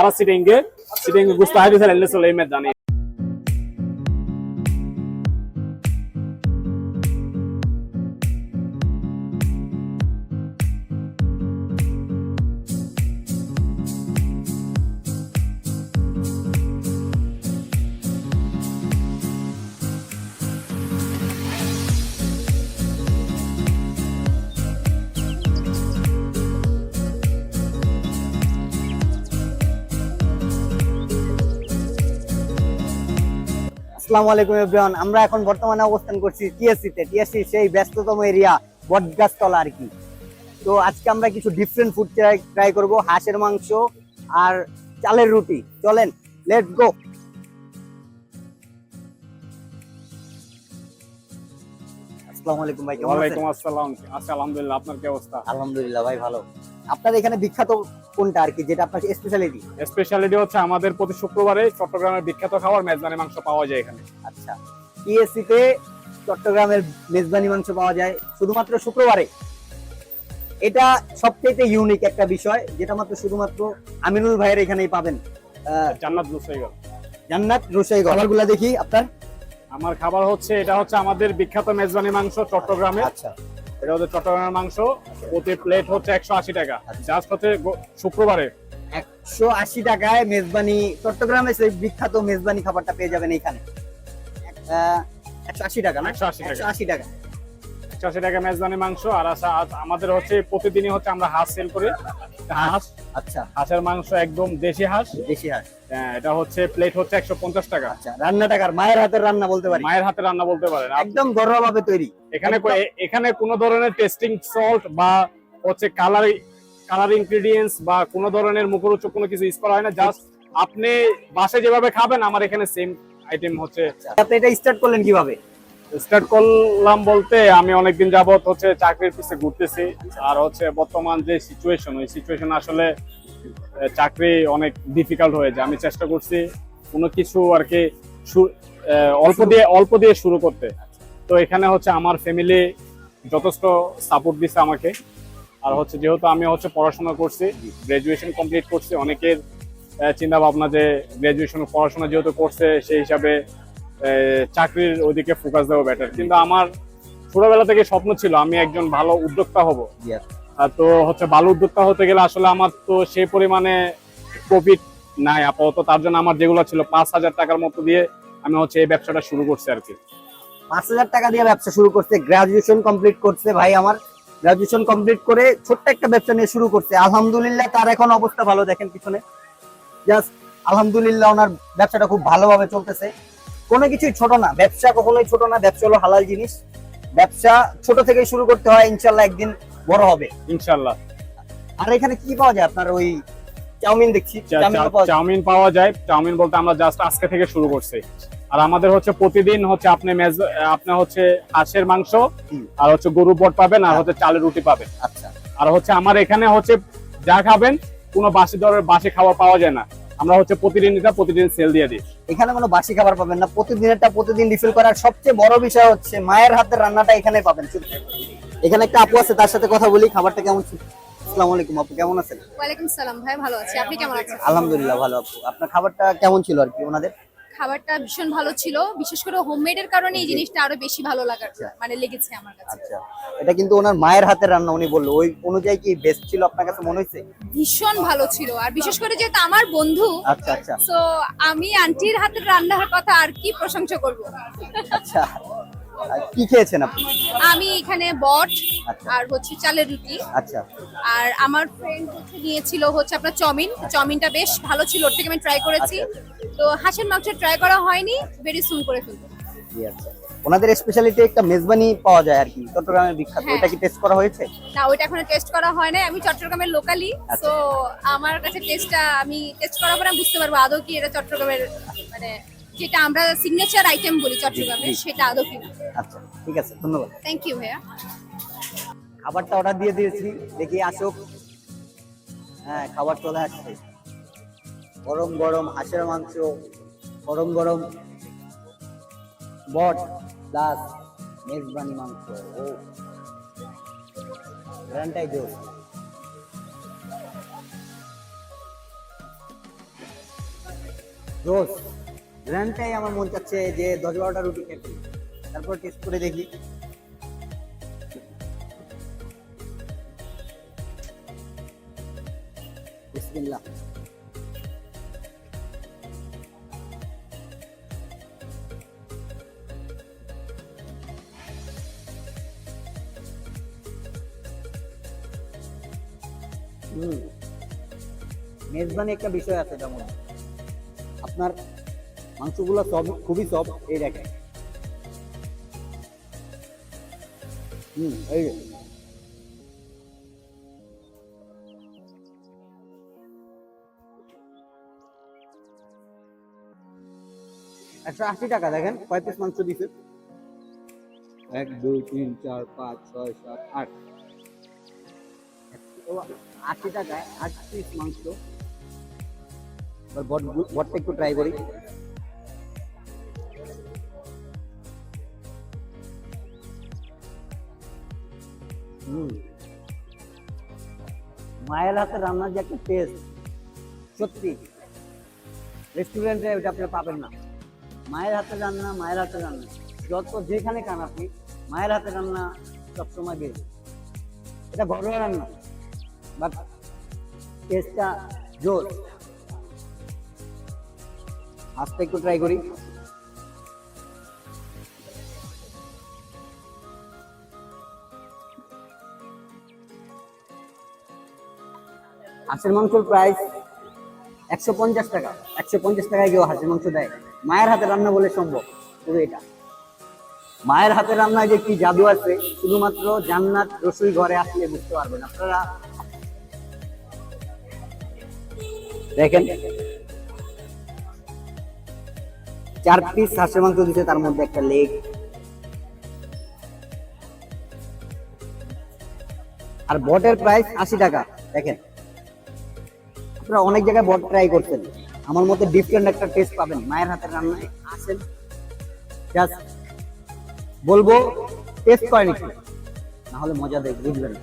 Para sitting gusto hai bisa lalle sole mezzani. আসসালামু আলাইকুম everyone, আমরা এখন বর্তমানে অবস্থান করছি টিএসসিতে। টিএসসি সেই ব্যস্ততম এরিয়া বটগাছতলা আর কি। তো আজকে আমরা কিছু ডিফারেন্ট ফুড ট্রাই করব, হাঁসের মাংস আর চালের রুটি। চলেন, লেটস গো। আসসালামু আলাইকুম ভাই, কেমন আছেন? ওয়ালাইকুম আসসালাম। আচ্ছা, আলহামদুলিল্লাহ, আপনার কি অবস্থা? আলহামদুলিল্লাহ ভাই, ভালো। আপনাদের এখানে বিখ্যাত কোনটা আর কি, যেটা আপনার স্পেশালিটি? স্পেশালিটি হচ্ছে আমাদের প্রতি শুক্রবারে চট্টগ্রামের বিখ্যাত খাবার মেজবানি মাংস পাওয়া যায় এখানে। আচ্ছা, টিএসসিতে চট্টগ্রামের মেজবানি মাংস পাওয়া যায় শুধুমাত্র শুক্রবারে। এটা সবচেয়ে ইউনিক একটা বিষয়, যেটা মাত্র শুধুমাত্র আমিনুল ভাইয়ের এখানেই পাবেন। জান্নাত রুসাইগর। জান্নাত রুসাইগর। খাবারগুলো দেখি আপনার। আমার খাবার হচ্ছে, এটা হচ্ছে আমাদের বিখ্যাত মেজবানি মাংস চট্টগ্রামে। আচ্ছা, এটা হচ্ছে চট্টগ্রামের মাংস, প্রতি প্লেট হচ্ছে 180 টাকা। জাস্ট হচ্ছে শুক্রবারে 180 টাকায় মেজবানি, চট্টগ্রামে সেই বিখ্যাত মেজবানি খাবারটা পেয়ে যাবেন এখানে। 180 টাকা না? 180 টাকা। 180 টাকা মেজবানি মাংস। আর আমাদের হচ্ছে প্রতিদিনই হচ্ছে আমরা হাঁস সেল করি। হাঁস, আচ্ছা, হাঁসের মাংস একদম দেশি হাঁস। দেশি হাঁস। হ্যাঁ, এটা হচ্ছে প্লেট হচ্ছে 150 টাকা। আচ্ছা, রান্না টাকার মায়ের হাতের রান্না বলতে পারি। মায়ের হাতে রান্না বলতে পারেন, একদম ঘরোয়া ভাবে তৈরি। এখানে কোনো ধরনের টেস্টিং সল্ট বা হচ্ছে কালার ইনগ্রেডিয়েন্টস বা কোনো ধরনের মুখরোচক কোনো কিছু ইউজ করা হয় না। জাস্ট আপনি বাসায় যেভাবে খাবেন আমার এখানে সেম আইটেম হচ্ছে। আপনি এটা স্টার্ট করলেন কিভাবে? স্টার্ট করলাম বলতে, আমি অনেকদিন যাবত হচ্ছে চাকরির পিছে ঘুরতেছি। আর হচ্ছে বর্তমান যে সিচুয়েশন, ওই সিচুয়েশন আসলে চাকরি অনেক ডিফিকাল্ট হয়ে যায়। আমি চেষ্টা করছি কোনো কিছু আর কি অল্প দিয়ে শুরু করতে। তো এখানে হচ্ছে আমার ফ্যামিলি যথেষ্ট সাপোর্ট দিচ্ছে আমাকে। আর হচ্ছে যেহেতু আমি হচ্ছে পড়াশোনা করছি, গ্রাজুয়েশন কমপ্লিট করছি, অনেকের চিন্তা ভাবনা যে গ্রাজুয়েশন পড়াশোনা যেহেতু করছে সেই হিসাবে চাকরির ওইদিকে ফোকাস দেওয়া বেটার। কিন্তু আমার ছোটবেলা থেকে স্বপ্ন ছিল আমি একজন ভালো উদ্যোক্তা হব। তো হচ্ছে ভালো উদ্যোক্তা হতে গেলে আসলে আমার তো সেই পরিমাণে প্রফিট নাই আপাতত। তার জন্য আমার যেগুলো ছিল 5,000 টাকার মতো দিয়ে আমি হচ্ছে এই ব্যবসাটা শুরু করছি আর কি। 5,000 টাকা দিয়ে ব্যবসা শুরু করছে, গ্রাজুয়েশন কমপ্লিট করছে ভাই আমার। গ্রাজুয়েশন কমপ্লিট করে ছোট্ট একটা ব্যবসা নিয়ে শুরু করছে। আলহামদুলিল্লাহ, তার এখন অবস্থা ভালো। দেখেন পিছনে, জাস্ট আলহামদুলিল্লাহ, ওনার ব্যবসাটা খুব ভালোভাবে চলতেছে। কোনো কিছুই ছোট না, ব্যবসা কখনোই ছোট না। ব্যবসা হলো হালাল জিনিস। ব্যবসা ছোট থেকেই শুরু করতে হয়, ইনশাল্লাহ একদিন বড় হবে ইনশাল্লাহ। আর এখানে কি পাওয়া যায় আপনার? ওই চাউমিন দেখছি, চাউমিন পাওয়া যায়। চাউমিন বলতে আমরা জাস্ট আজকে থেকে শুরু করছি। আর আমাদের হচ্ছে প্রতিদিন হচ্ছে আপনি হচ্ছে হাঁসের মাংস আর হচ্ছে গরুর বট পাবেন, আর হচ্ছে চালের রুটি পাবেন। আচ্ছা, আর হচ্ছে আমার এখানে হচ্ছে যা খাবেন কোনো বাসি দরের বাসি খাবার পাওয়া যায় না। আমরা হচ্ছে প্রতিদিন সেল দিয়ে দিই। এখানে কোনো বাসি খাবার পাবেন না, প্রতিদিনেরটা প্রতিদিন রিফিল করার। সবচেয়ে বড় বিষয় হচ্ছে মায়ের হাতের রান্নাটা এখানে পাবেন। এখানে একটা আপু আছে, তার সাথে কথা বলি। খাবারটা কেমন ছিল? আসসালামু আলাইকুম আপু, কেমন আছেন? ওয়ালাইকুম সালাম ভাই, ভালো আছি। আপনি কেমন আছেন? আলহামদুলিল্লাহ ভালো। আপু, আপনার খাবারটা কেমন ছিল আর কি? ওনাদের খাবারটা ভীষণ ভালো ছিল, বিশেষ করে হোমমেড এর কারণে এই জিনিসটা আরো বেশি ভালো মানে লেগেছে আমার কাছে। আচ্ছা, এটা কিন্তু ওনার মায়ের হাতের রান্না, উনি বললো। ওই অনুযায়ী কি বেস্ট ছিল আপনার কাছে মনে হয়েছে? ভীষণ ভালো ছিল। আর বিশেষ করে যেহেতু আমার বন্ধু, আচ্ছা আচ্ছা, সো আমি আন্টির হাতের রান্নার কথা আর কি প্রশংসা করব। আচ্ছা, কি খেয়েছেন আপনি? আমি এখানে বট আর হচ্ছে চালের রুটি। আচ্ছা, আর আমার ফ্রেন্ড হচ্ছে নিয়েছিল হচ্ছে আপনার চাউমিনটা বেশ ভালো ছিল, ওর থেকে আমি ট্রাই করেছি। তো হাঁসের মাংস ট্রাই করা হয়নি, ভেরি সুন করে ফেলবো। ওনাদের স্পেশালিটি একটা মেজবানি পাওয়া যায় আর কি, চট্টগ্রামের বিখ্যাত। ওটা কি টেস্ট করা হয়েছে? না, ওইটা এখনো টেস্ট করা হয় নাই। আমি চট্টগ্রামের লোকালি, সো আমার কাছে আমি টেস্ট করার পরে বুঝতে পারবো আদৌ কি এটা চট্টগ্রামের, মানে যেটা আমরা সিগনেচার আইটেম বলি চট্টগ্রামের, সেটা আদৌ কি। আচ্ছা, ঠিক আছে, ধন্যবাদ। থ্যাংক ইউ ভাইয়া। খাবারটা অর্ডার দিয়ে দিয়েছি, দেখি আসুক। হ্যাঁ, খাবার চলে আসছে। গরম গরম হাঁসের মাংস, গরম গরম বট প্লাস মেজবানি মাংস। ও গ্রান্টাই জোর। রোজ গ্র্যান্ডটাই আমার মন চাচ্ছে যে 10-12টা রুটি খেতে, তারপর টেস্ট করে দেখি। বিসমিল্লাহ। মেজবানি একটা বিষয় আছে, যেমন আপনার মাংসগুলো সব খুবই সব, এই দেখেন। এই যে। 180 টাকা, দেখেন কয় পিস মাংস দিছে। 1 2 3 4 5 6 7 8, 80 টাকায় 8 পিস মাংস। এবার বটটা একটু ট্রাই করি। মায়ের হাতে রান্নার যে একটা টেস্ট, সত্যি রেস্টুরেন্টে ওটা আপনি পাবেন না। মায়ের হাতে রান্না, মায়ের হাতে রান্না, যত যেখানে খান আপনি মায়ের হাতে রান্না সবসময় বেশ। এটা ঘরোয়া রান্না, বাট টেস্টটা জোর। আজকে একটু ট্রাই করি। হাঁসের মাংসের প্রাইস 150 টাকা। 150 টাকায় কেউ হাঁসের মাংস দেয়? মায়ের হাতে রান্না বলে সম্ভব শুধু এটা। মায়ের হাতে রান্নায় যে কি জাদু আছে, শুধুমাত্র জান্নাত রসুই ঘরে আসলে বুঝতে পারবেন আপনারা। দেখেন 4 পিস হাঁসের মাংস দিচ্ছে, তার মধ্যে একটা লেগ। আর বটের প্রাইস 80 টাকা। দেখেন আপনারা অনেক জায়গায় বট ট্রাই করছেন, আমার মতে ডিফারেন্ট একটা টেস্ট পাবেন মায়ের হাতের রান্নায়। আসেন, জাস্ট বলবো টেস্ট করেন একটু, না হলে মজা বুঝবেন না।